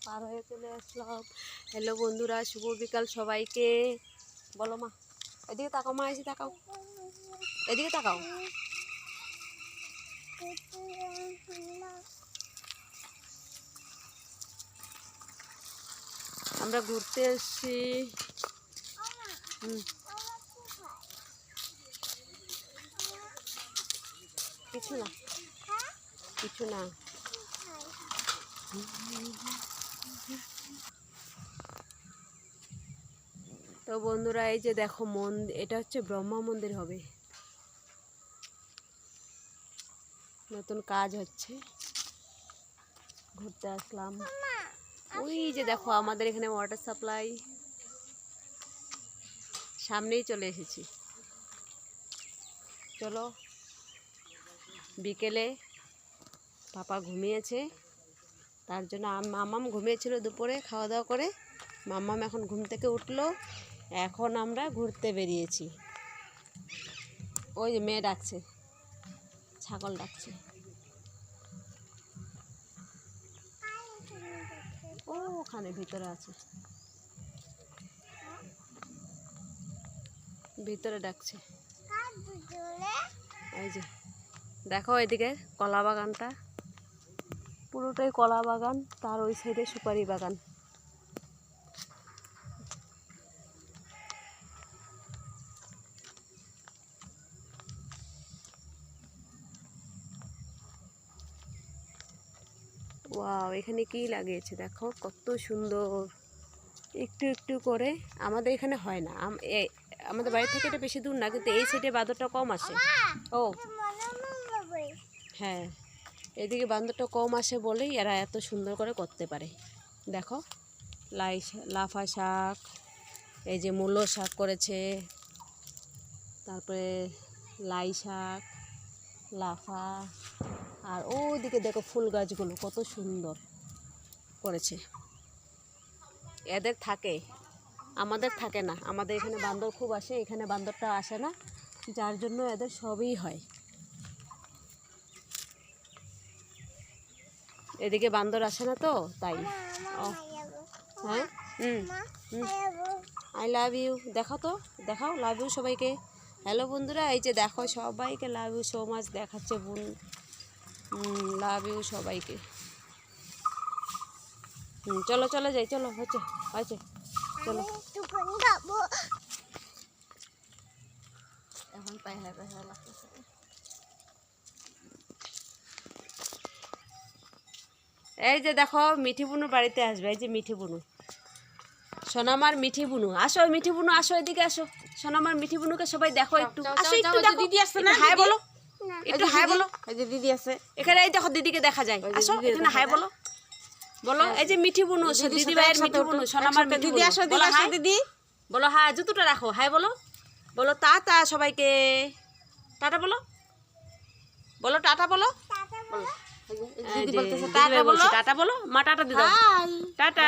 পার হয়ে চলে আসলাম। হ্যালো বন্ধুরা, শুভ বিকাল সবাইকে। বলো মা, এদিকে তাকাও মা, এসে তাকাও, এদিকে তাকাও। আমরা ঘুরতে এসেছি। কিছু না, কিছু না। তো বন্ধুরা, এই যে দেখো এটা হচ্ছে ব্রহ্মা মন্দির হবে, নতুন কাজ হচ্ছে, ঘুরতে আসলাম। ওই যে দেখো আমাদের এখানে ওয়াটার সাপ্লাই, সামনেই চলে এসেছি। চলো, বিকেলে পাপা ঘুমিয়েছে, তার জন্য মাম্মাম ঘুমিয়েছিল দুপুরে খাওয়া দাওয়া করে। মাম্মাম এখন ঘুম থেকে উঠলো, এখন আমরা ঘুরতে বেরিয়েছি। ওই যে মেয়ে ডাকছে, ছাগল ডাকছে। ও ওখানে ভিতরে আছে, ভিতরে ডাকছে। এই যে দেখো এদিকে কলা বাগানটা, পুরোটাই কলা বাগান, তার ওই সাইডে সুপারি বাগান। ওয়াও, এখানে কি লাগিয়েছে দেখো, কত সুন্দর। একটু একটু করে, আমাদের এখানে হয় না, আমাদের বাড়ি থেকে এটা বেশি দূর না, কিন্তু এই সাইডে বাঁদরটা কম আসে। ও হ্যাঁ, এদিকে বান্দরটা কম আসে বলেই এরা এত সুন্দর করে করতে পারে। দেখো লাফা শাক, এই যে মূলো শাক করেছে, তারপরে লাই শাক, লাফা, আর ওদিকে দেখো ফুল গাছগুলো কত সুন্দর করেছে। এদের থাকে, আমাদের থাকে না। আমাদের এখানে বান্দর খুব আসে, এখানে বান্দরটা আসে না, যার জন্য এদের সবই হয়। এদিকে বান্দর আসে না তো তাই। ও হ্যাঁ, আই লাভ ইউ। দেখো তো, দেখাও লাভ ইউ সবাইকে। হ্যালো বন্ধুরা, এই যে দেখো সবাইকে লাভ ইউ সো মাচ দেখাচ্ছে বোন। লাভ ইউ সবাইকে। চলো চলো যাই, চলো, হচ্ছে হয়েছে, চলো। এখন পায়রা পায়রা লাগতেছে। এই যে দেখো মিঠি বুনুর বাড়িতে আসবে, এই যে মিঠি বুনু, সোনামার মিঠি বুনু। আসো মিঠি বুনু, আসো এদিকে আসো। সোনামার মিঠি বুনুকে সবাই দেখো একটু, আসো একটু দেখো। দিদি আসছে না, হাই বলো, একটু হাই বলো। এই যে দিদি আছে এখানে, এই দেখো দিদিকে দেখা যায়। আসো এখানে হাই বলো, বলো। এই যে মিঠি বুনু, দিদি ভাইয়ের মিঠি বুনু, সোনামার মিঠি বুনু। আসো দিদি, আসো দিদি, বলো হ্যাঁ, জুতোটা রাখো, হাই বলো, বলো টাটা সবাইকে, টাটা বলো, বলো টাটা বলো, টাটা বলো, মা টাটা দিদি, টাটা।